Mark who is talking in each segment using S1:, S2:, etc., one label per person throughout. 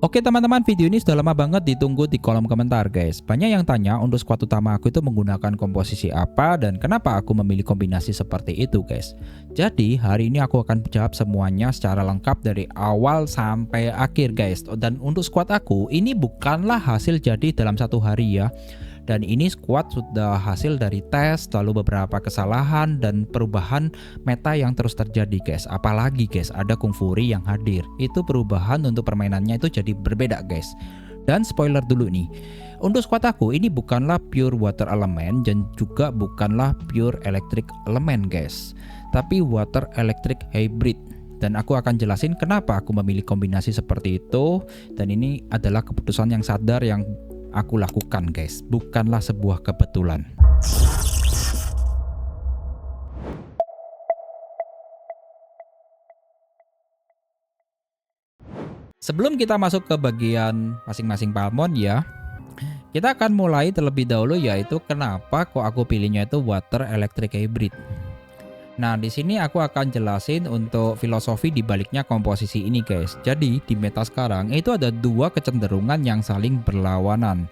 S1: Oke teman-teman, video ini sudah lama banget ditunggu di kolom komentar guys. Banyak yang tanya untuk squad utama aku itu menggunakan komposisi apa dan kenapa aku memilih kombinasi seperti itu guys. Jadi hari ini aku akan jawab semuanya secara lengkap dari awal sampai akhir guys. Dan untuk squad aku ini bukanlah hasil jadi dalam satu hari ya. Dan ini squad sudah hasil dari tes, lalu beberapa kesalahan dan perubahan meta yang terus terjadi guys. Apalagi guys, ada Kung Fury yang hadir. Itu perubahan untuk permainannya itu jadi berbeda guys. Dan spoiler dulu nih, untuk squad aku ini bukanlah pure water element dan juga bukanlah pure electric element guys, tapi water electric hybrid. Dan aku akan jelasin kenapa aku memilih kombinasi seperti itu. Dan ini adalah keputusan yang sadar yang aku lakukan guys, bukanlah sebuah kebetulan. Sebelum kita masuk ke bagian masing-masing Palmon ya, kita akan mulai terlebih dahulu yaitu kenapa kok aku pilihnya itu water electric hybrid. Nah, di sini aku akan jelasin untuk filosofi di baliknya komposisi ini guys. Jadi, di meta sekarang itu ada dua kecenderungan yang saling berlawanan.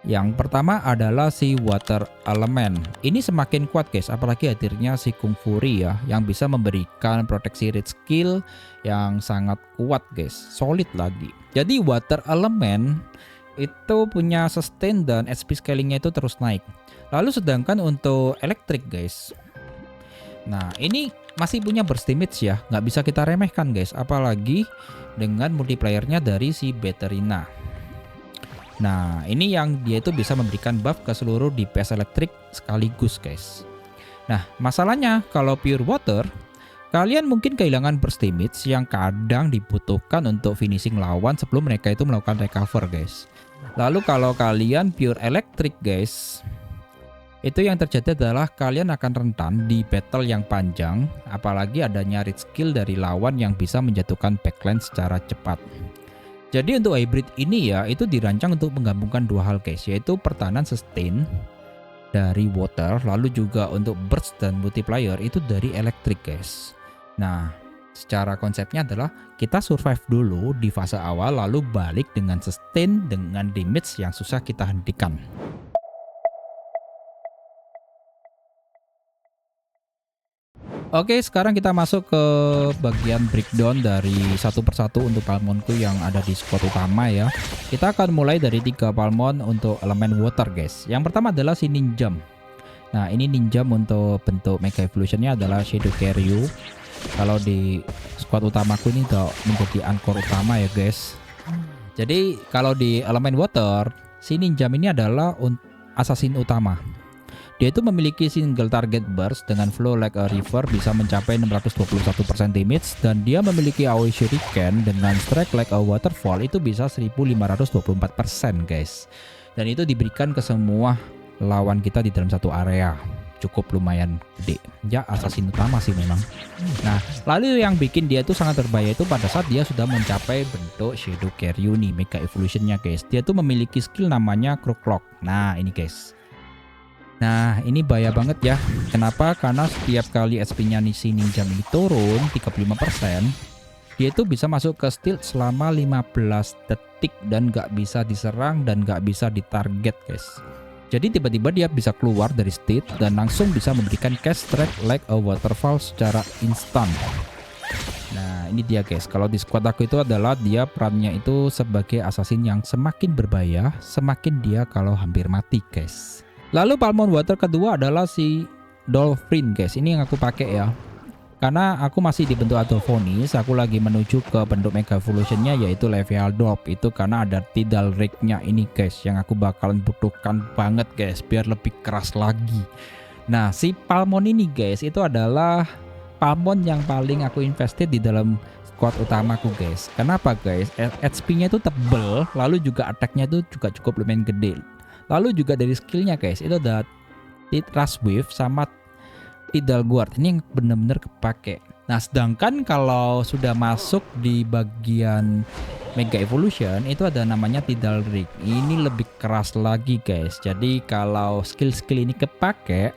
S1: Yang pertama adalah si water element. Ini semakin kuat guys, apalagi hadirnya si Kung Fury ya, yang bisa memberikan proteksi rate skill yang sangat kuat guys, solid lagi. Jadi water element itu punya sustain dan HP scalingnya itu terus naik. Lalu sedangkan untuk electric guys, nah ini masih punya burst damage ya, nggak bisa kita remehkan guys, apalagi dengan multiplayernya dari si Baterina. Nah ini yang dia itu bisa memberikan buff ke seluruh DPS elektrik sekaligus guys. Nah masalahnya kalau pure water, kalian mungkin kehilangan burst damage yang kadang dibutuhkan untuk finishing lawan sebelum mereka itu melakukan recover guys. Lalu kalau kalian pure electric guys, itu yang terjadi adalah kalian akan rentan di battle yang panjang, apalagi adanya rate skill dari lawan yang bisa menjatuhkan backline secara cepat. Jadi untuk hybrid ini ya, itu dirancang untuk menggabungkan dua hal guys, yaitu pertahanan sustain dari water, lalu juga untuk burst dan multiplier itu dari electric guys. Nah, secara konsepnya adalah kita survive dulu di fase awal, lalu balik dengan sustain dengan damage yang susah kita hentikan. Oke, sekarang kita masuk ke bagian breakdown dari satu persatu untuk Palmonku yang ada di squad utama ya. Kita akan mulai dari 3 Palmon untuk elemen water guys. Yang pertama adalah si Ninjam. Nah ini Ninjam untuk bentuk Mega Evolutionnya adalah Shadow Kiryu. Kalau di squad utamaku ini udah menjadi anchor utama ya guys. Jadi kalau di elemen water, si Ninjam ini adalah assassin utama. Dia itu memiliki single target burst dengan flow like a river bisa mencapai 621% damage, dan dia memiliki AoE shuriken dengan strike like a waterfall itu bisa 1524% guys. Dan itu diberikan ke semua lawan kita di dalam satu area. Cukup lumayan gede. Ya assassin utama sih memang. Nah, lalu yang bikin dia itu sangat berbahaya itu pada saat dia sudah mencapai bentuk Shadow Kiryu nih, Mega Evolutionnya guys. Dia tuh memiliki skill namanya Crook Lock. Nah, ini guys. Nah ini bahaya banget ya. Kenapa? Karena setiap kali SP-nya si Ninjam ini turun 35%, dia itu bisa masuk ke stealth selama 15 detik dan gak bisa diserang dan gak bisa ditarget guys. Jadi tiba-tiba dia bisa keluar dari state dan langsung bisa memberikan cast strike like a waterfall secara instan. Nah ini dia guys, kalau di squad aku itu adalah dia perannya itu sebagai assassin yang semakin berbahaya semakin dia kalau hampir mati guys. Lalu Palmon water kedua adalah si Dolphin guys. Ini yang aku pakai ya, karena aku masih di bentuk Adolphonis. Aku lagi menuju ke bentuk Mega Evolutionnya yaitu level Dolp. Itu karena ada Tidal Rig-nya ini guys, yang aku bakalan butuhkan banget guys biar lebih keras lagi. Nah si Palmon ini guys itu adalah Palmon yang paling aku invested di dalam squad utamaku guys. Kenapa guys? HP-nya itu tebel, lalu juga attack-nya itu juga cukup lumayan gede. Lalu juga dari skillnya guys, itu ada Rush Wave sama Tidal Guard. Ini yang benar-benar kepake. Nah sedangkan kalau sudah masuk di bagian Mega Evolution, itu ada namanya Tidal Rig. Ini lebih keras lagi guys. Jadi kalau skill-skill ini kepake,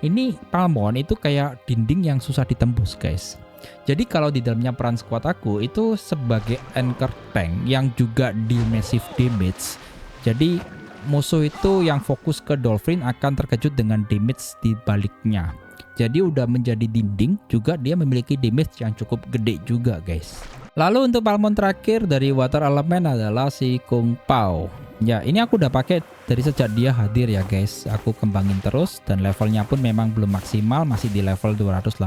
S1: ini Palmon itu kayak dinding yang susah ditembus guys. Jadi kalau di dalamnya peran squad aku itu sebagai anchor tank yang juga deal massive damage. Jadi musuh itu yang fokus ke Dolphin akan terkejut dengan damage di baliknya. Jadi udah menjadi dinding, juga dia memiliki damage yang cukup gede juga guys. Lalu untuk Palmon terakhir dari water element adalah si Kung Pao. Ya ini aku udah pakai dari sejak dia hadir ya guys. Aku kembangin terus dan levelnya pun memang belum maksimal, masih di level 285.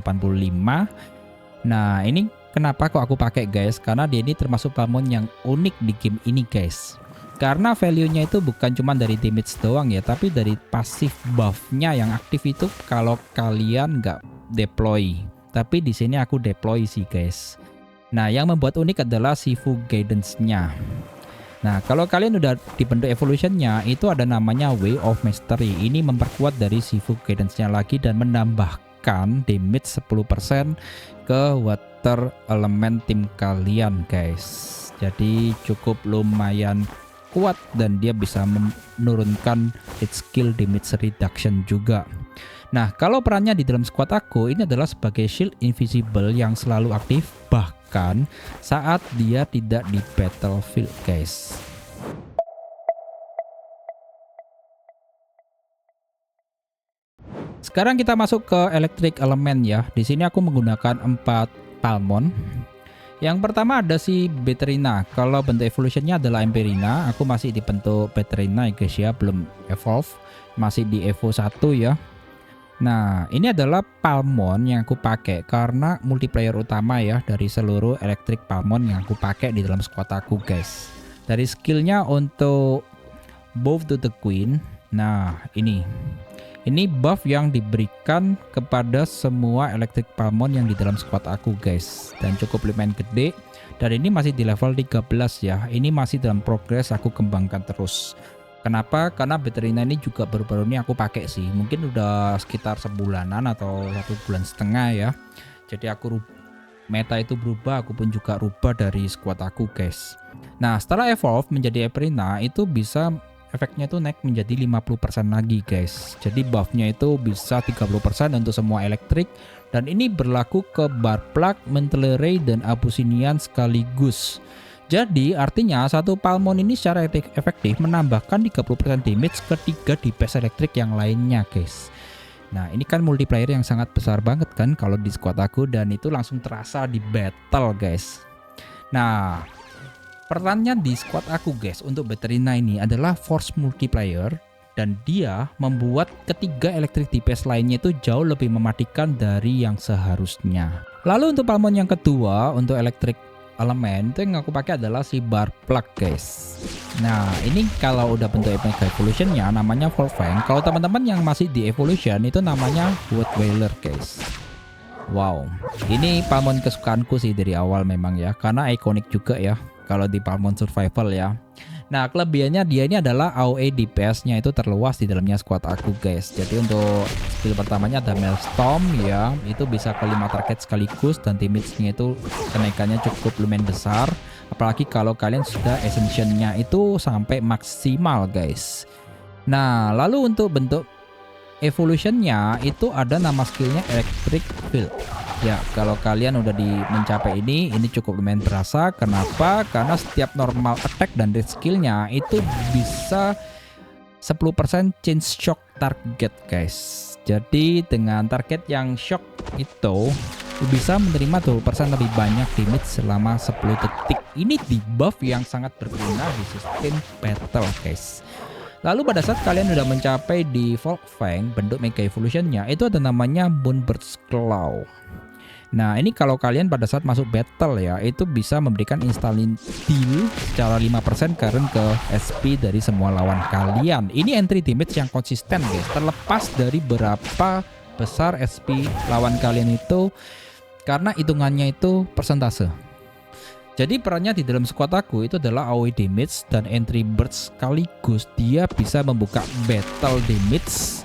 S1: Nah ini kenapa kok aku pakai guys, karena dia ini termasuk Palmon yang unik di game ini guys. Karena value-nya itu bukan cuma dari damage doang ya, tapi dari pasif buff-nya yang aktif itu kalau kalian nggak deploy. Tapi di sini aku deploy sih guys. Nah, yang membuat unik adalah Shifu Guidance-nya. Nah, kalau kalian udah dibentuk evolution-nya, itu ada namanya Way of Mastery. Ini memperkuat dari Shifu Guidance-nya lagi dan menambahkan damage 10% ke water element tim kalian guys. Jadi cukup lumayan kuat dan dia bisa menurunkan hit skill damage reduction juga. Nah, kalau perannya di dalam squad aku ini adalah sebagai shield invisible yang selalu aktif bahkan saat dia tidak di battlefield, guys. Sekarang kita masuk ke electric element ya. Di sini aku menggunakan 4 Palmon. Yang pertama ada si Beterina. Kalau bentuk evolutionnya adalah Emberina. Aku masih di bentuk Beterina ya guys ya, belum evolve, masih di Evo 1 ya. Nah ini adalah Palmon yang aku pakai karena multiplayer utama ya dari seluruh electric Palmon yang aku pakai di dalam squad aku guys. Dari skillnya untuk Bow to the Queen. Nah ini buff yang diberikan kepada semua electric Palmon yang di dalam squad aku guys. Dan cukup lumayan gede. Dan ini masih di level 13 ya. Ini masih dalam progress aku kembangkan terus. Kenapa? Karena Beterina ini juga baru-baru ini aku pakai sih. Mungkin udah sekitar sebulanan atau 1 bulan setengah ya. Jadi aku meta itu berubah, aku pun juga rubah dari squad aku guys. Nah setelah evolve menjadi Beterina itu bisa efeknya itu naik menjadi 50% lagi guys. Jadi buffnya itu bisa 30% untuk semua elektrik. Dan ini berlaku ke Barplug, Mental Ray, dan Abyssinian sekaligus. Jadi artinya satu Palmon ini secara efektif menambahkan 30% damage ke 3 DPS elektrik yang lainnya guys. Nah ini kan multiplayer yang sangat besar banget kan kalau di squad aku. Dan itu langsung terasa di battle guys. Nah perannya di squad aku guys untuk Beterina ini adalah force multiplier. Dan dia membuat ketiga elektrik DPS lainnya itu jauh lebih mematikan dari yang seharusnya. Lalu untuk Palmon yang kedua untuk elektrik elemen itu yang aku pakai adalah si Barplug guys. Nah ini kalau udah bentuk Mega Evolutionnya namanya Volfang. Kalau teman-teman yang masih di Evolution itu namanya Wood Wailer guys. Wow, ini Palmon kesukaanku sih dari awal memang ya, karena ikonik juga ya kalau di Palmon Survival ya. Nah kelebihannya dia ini adalah AOE DPS-nya itu terluas di dalamnya squad aku guys. Jadi untuk skill pertamanya ada Maelstrom ya, itu bisa ke 5 target sekaligus dan damage-nya itu kenaikannya cukup lumayan besar. Apalagi kalau kalian sudah Ascension-nya itu sampai maksimal guys. Nah lalu untuk bentuk evolution-nya itu ada nama skillnya Electric Field. Ya kalau kalian udah mencapai ini cukup lumayan berasa. Kenapa? Karena setiap normal attack dan rate skillnya itu bisa 10% change shock target guys. Jadi dengan target yang shock itu bisa menerima 20% lebih banyak damage selama 10 detik. Ini di buff yang sangat berguna di sistem battle guys. Lalu pada saat kalian udah mencapai di Volfang bentuk Mega Evolution-nya itu ada namanya Moonbird's Claw. Nah ini kalau kalian pada saat masuk battle ya itu bisa memberikan installing deal secara 5% current ke SP dari semua lawan kalian. Ini entry damage yang konsisten guys, terlepas dari berapa besar SP lawan kalian itu, karena hitungannya itu persentase. Jadi perannya di dalam squad aku itu adalah AOE damage dan entry burst sekaligus dia bisa membuka battle damage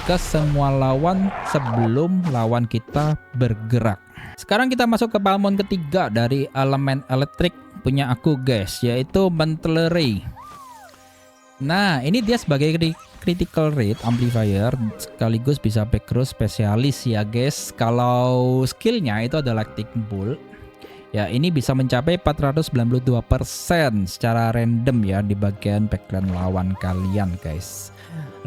S1: ke semua lawan sebelum lawan kita bergerak. Sekarang kita masuk ke Palmon ketiga dari elemen elektrik punya aku guys, yaitu Mental Ray. Nah, ini dia sebagai critical rate amplifier sekaligus bisa background spesialis ya guys. Kalau skillnya itu adalah Lightning Bolt. Ya, ini bisa mencapai 492% secara random ya di bagian backline lawan kalian guys.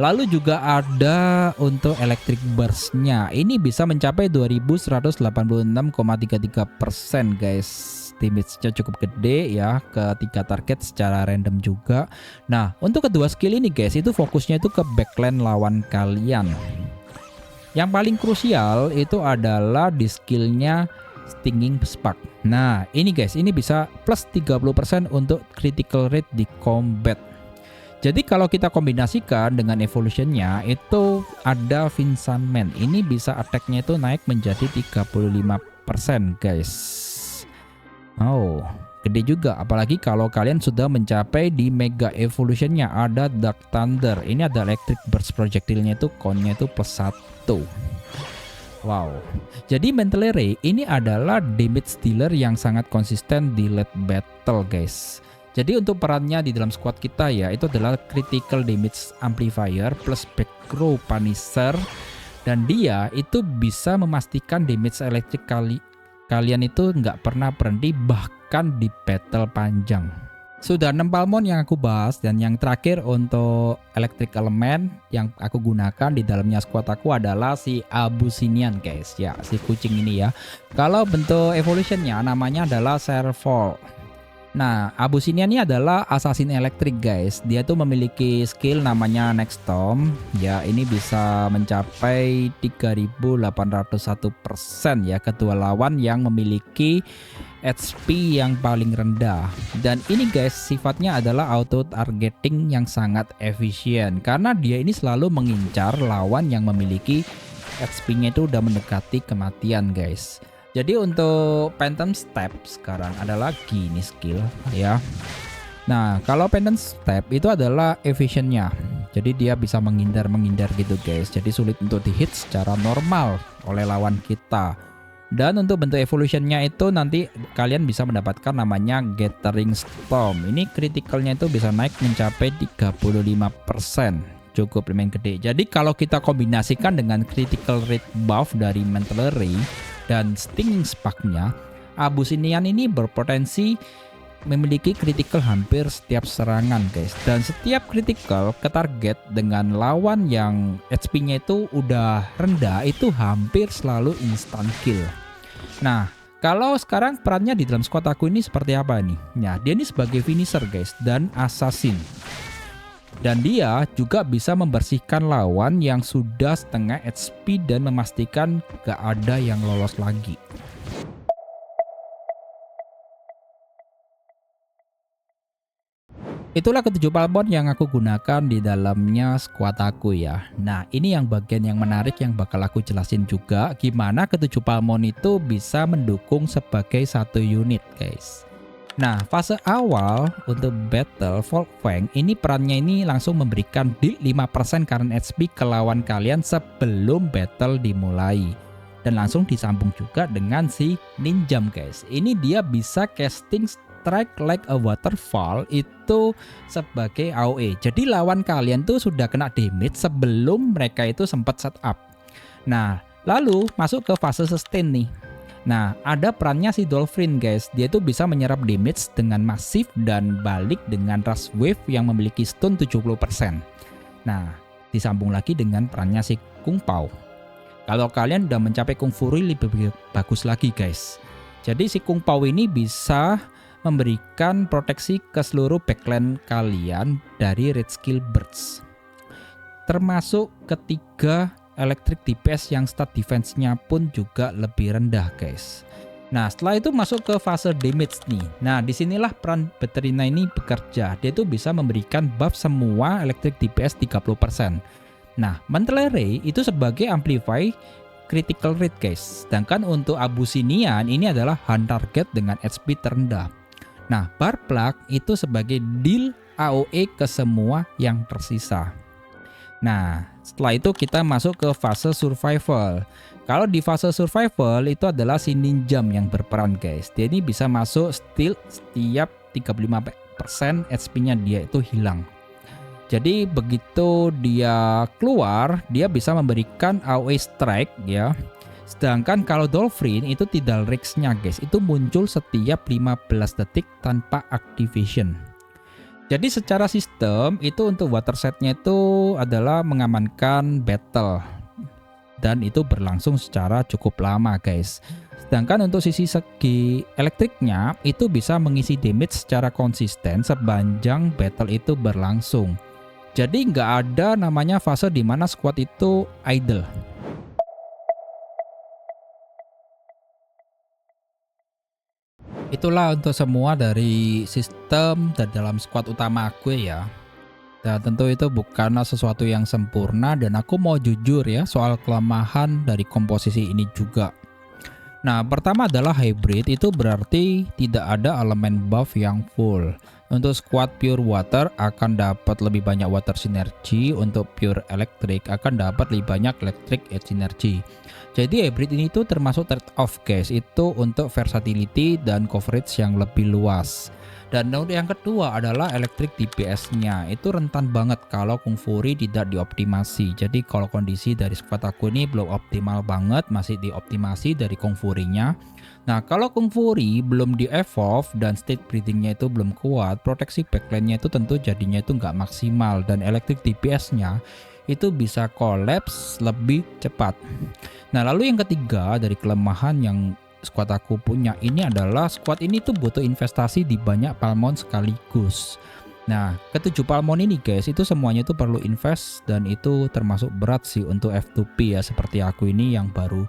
S1: Lalu juga ada untuk electric burst-nya. Ini bisa mencapai 2186,33% guys. Damage-nya cukup gede ya ke 3 target secara random juga. Nah, untuk kedua skill ini guys, itu fokusnya itu ke backline lawan kalian. Yang paling krusial itu adalah di skillnya Stinging Spark. Nah, ini guys, ini bisa plus 30% untuk critical rate di combat. Jadi kalau kita kombinasikan dengan evolutionnya itu ada Vincent Man. Ini bisa attack-nya itu naik menjadi 35% guys. Oh, gede juga. Apalagi kalau kalian sudah mencapai di Mega Evolutionnya ada Dark Thunder. Ini ada Electric Burst projectile-nya itu count-nya itu plus 1. Wow. Jadi Mental Ray ini adalah damage dealer yang sangat konsisten di late battle guys. Jadi untuk perannya di dalam squad kita ya itu adalah critical damage amplifier plus back row punisher, dan dia itu bisa memastikan damage elektrik kalian itu nggak pernah berhenti bahkan di battle panjang. Sudah 6 Palmon yang aku bahas, dan yang terakhir untuk electric element yang aku gunakan di dalamnya squad aku adalah si Abyssinian guys ya, si kucing ini ya. Kalau bentuk evolutionnya namanya adalah Serval. Nah, Abyssinian ini adalah assassin elektrik guys. Dia tuh memiliki skill namanya Next Storm. Ya, ini bisa mencapai 3801% ya kedua lawan yang memiliki HP yang paling rendah. Dan ini guys sifatnya adalah auto targeting yang sangat efisien karena dia ini selalu mengincar lawan yang memiliki HP-nya itu udah mendekati kematian guys. Jadi untuk Phantom Step sekarang ada lagi nih skill ya. Nah, kalau Phantom Step itu adalah efficientnya. Jadi dia bisa menghindar gitu guys. Jadi sulit untuk dihit secara normal oleh lawan kita. Dan untuk bentuk evolutionnya itu nanti kalian bisa mendapatkan namanya Gathering Storm. Ini critical-nya itu bisa naik mencapai 35%. Cukup lumayan gede. Jadi kalau kita kombinasikan dengan critical rate buff dari Mental Ray dan Stinging Spark-nya, Abyssinian ini berpotensi memiliki critical hampir setiap serangan guys, dan setiap critical ke target dengan lawan yang HP-nya itu udah rendah itu hampir selalu instant kill. Nah, kalau sekarang perannya di dalam squad aku ini seperti apa nih? Nah, dia ini sebagai finisher guys dan assassin. Dan dia juga bisa membersihkan lawan yang sudah setengah HP dan memastikan gak ada yang lolos lagi. Itulah ketujuh Palmon yang aku gunakan di dalamnya squad aku ya. Nah, ini yang bagian yang menarik yang bakal aku jelasin juga gimana ketujuh Palmon itu bisa mendukung sebagai satu unit guys. Nah, fase awal untuk battle Volkfang ini perannya ini langsung memberikan deal 5% current HP ke lawan kalian sebelum battle dimulai. Dan langsung disambung juga dengan si Ninjam guys. Ini dia bisa casting Strike Like a Waterfall itu sebagai AoE. Jadi lawan kalian tuh sudah kena damage sebelum mereka itu sempat setup. Nah, lalu masuk ke fase sustain nih. Nah, ada perannya si Dolphin guys. Dia tuh bisa menyerap damage dengan masif dan balik dengan Rush Wave yang memiliki stun 70%. Nah, disambung lagi dengan perannya si Kung Pao. Kalau kalian udah mencapai Kung Fury lebih bagus lagi guys. Jadi si Kung Pao ini bisa memberikan proteksi ke seluruh backline kalian dari red skill burst. Termasuk ketiga Electric DPS yang stat defense-nya pun juga lebih rendah guys. Nah, setelah itu masuk ke fase damage nih. Nah, disinilah peran Baterina ini bekerja. Dia tuh bisa memberikan buff semua Electric DPS 30%. Nah, Mental Ray itu sebagai amplify critical rate guys. Sedangkan untuk Abyssinian ini adalah hunt target dengan HP terendah. Nah, Bar Plug itu sebagai deal AoE ke semua yang tersisa. Nah, setelah itu kita masuk ke fase survival. Kalau di fase survival itu adalah si Ninjam yang berperan guys. Dia ini bisa masuk steal setiap 35% HP-nya dia itu hilang. Jadi begitu dia keluar, dia bisa memberikan AoE strike ya. Sedangkan kalau Dolphin itu tidak Rex-nya guys, itu muncul setiap 15 detik tanpa activation. Jadi secara sistem itu untuk water setnya itu adalah mengamankan battle. Dan itu berlangsung secara cukup lama guys. Sedangkan untuk sisi segi elektriknya itu bisa mengisi damage secara konsisten sepanjang battle itu berlangsung. Jadi nggak ada namanya fase di mana squad itu idle. Itulah untuk semua dari sistem dan dalam squad utama aku ya. Dan tentu itu bukanlah sesuatu yang sempurna dan aku mau jujur ya soal kelemahan dari komposisi ini juga. Nah, pertama adalah hybrid, itu berarti tidak ada elemen buff yang full. Untuk squad pure water akan dapat lebih banyak water synergy, untuk pure electric akan dapat lebih banyak electric synergy. Jadi hybrid ini tuh termasuk trade off guys, itu untuk versatility dan coverage yang lebih luas. Dan yang kedua adalah electric DPS-nya, itu rentan banget kalau Kung Fury tidak dioptimasi. Jadi kalau kondisi dari squad aku ini belum optimal banget, masih dioptimasi dari Kung Fury-nya. Nah kalau Kung Fury belum di-evolve dan state breathing-nya itu belum kuat, proteksi backline-nya itu tentu jadinya itu nggak maksimal. Dan electric DPS-nya itu bisa collapse lebih cepat. Nah lalu yang ketiga dari kelemahan yang squad aku punya ini adalah squad ini tuh butuh investasi di banyak palmon sekaligus. Nah, ketujuh palmon ini guys, itu semuanya itu perlu invest dan itu termasuk berat sih untuk F2P ya, seperti aku ini yang baru,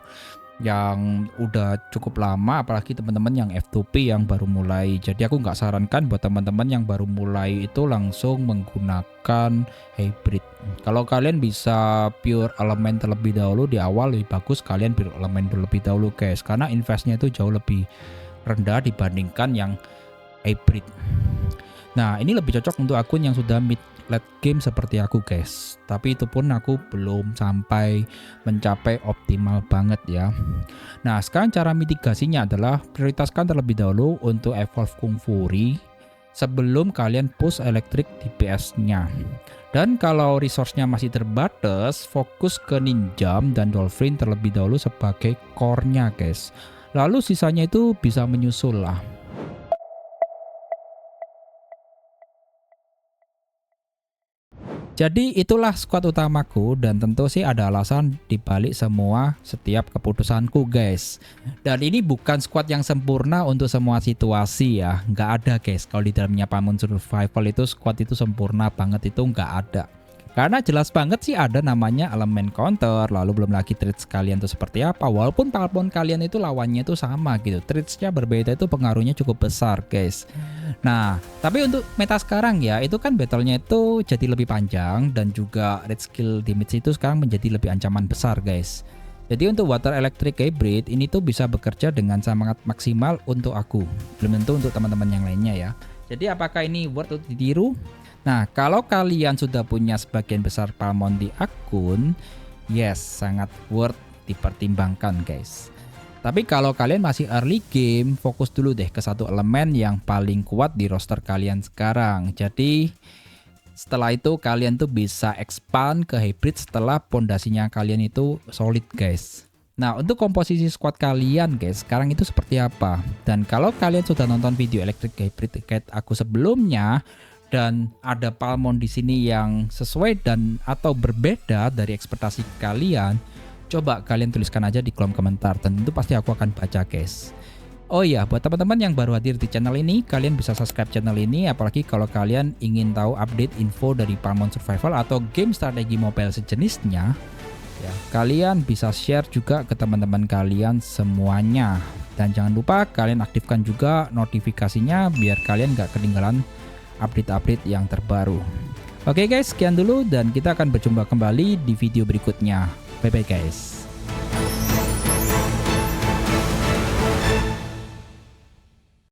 S1: yang udah cukup lama, apalagi teman-teman yang F2P yang baru mulai. Jadi aku nggak sarankan buat teman-teman yang baru mulai itu langsung menggunakan hybrid. Kalau kalian bisa pure elemen terlebih dahulu di awal, lebih bagus kalian pure elemen terlebih dahulu guys, karena investnya itu jauh lebih rendah dibandingkan yang hybrid. Nah ini lebih cocok untuk akun yang sudah mid late game seperti aku guys, tapi itu pun aku belum sampai mencapai optimal banget ya. Nah sekarang cara mitigasinya adalah prioritaskan terlebih dahulu untuk evolve Kung Fury sebelum kalian push electric DPS nya. Dan kalau resource-nya masih terbatas, fokus ke Ninjam dan Dolphin terlebih dahulu sebagai core-nya guys, lalu sisanya itu bisa menyusul lah. Jadi itulah squad utamaku dan tentu sih ada alasan dibalik semua setiap keputusanku guys. Dan ini bukan squad yang sempurna untuk semua situasi ya, nggak ada guys. Kalau di dalamnya Palmon Survival itu squad itu sempurna banget itu nggak ada. Karena jelas banget sih ada namanya elemen counter, lalu belum lagi traits kalian itu seperti apa. Walaupun Palmon kalian itu lawannya itu sama gitu, traitsnya berbeda itu pengaruhnya cukup besar guys. Nah, tapi untuk meta sekarang ya, itu kan battlenya itu jadi lebih panjang dan juga red skill damage itu sekarang menjadi lebih ancaman besar guys. Jadi untuk water electric hybrid ini tuh bisa bekerja dengan sangat maksimal untuk aku, belum tentu untuk teman-teman yang lainnya ya. Jadi apakah ini worth untuk ditiru? Nah, kalau kalian sudah punya sebagian besar Palmon di akun, yes, sangat worth dipertimbangkan guys. Tapi kalau kalian masih early game, fokus dulu deh ke satu elemen yang paling kuat di roster kalian sekarang. Jadi setelah itu kalian tuh bisa expand ke hybrid setelah pondasinya kalian itu solid guys. Nah untuk komposisi squad kalian guys sekarang itu seperti apa? Dan kalau kalian sudah nonton video electric hybrid kayak aku sebelumnya, dan ada Palmon di sini yang sesuai dan atau berbeda dari ekspektasi kalian, coba kalian tuliskan aja di kolom komentar dan itu pasti aku akan baca guys. Oh iya, buat teman-teman yang baru hadir di channel ini, kalian bisa subscribe channel ini, apalagi kalau kalian ingin tahu update info dari Palmon Survival atau game strategi mobile sejenisnya ya, kalian bisa share juga ke teman-teman kalian semuanya. Dan jangan lupa kalian aktifkan juga notifikasinya biar kalian gak ketinggalan update-update yang terbaru. Oke guys, sekian dulu dan kita akan berjumpa kembali di video berikutnya. Bye bye guys.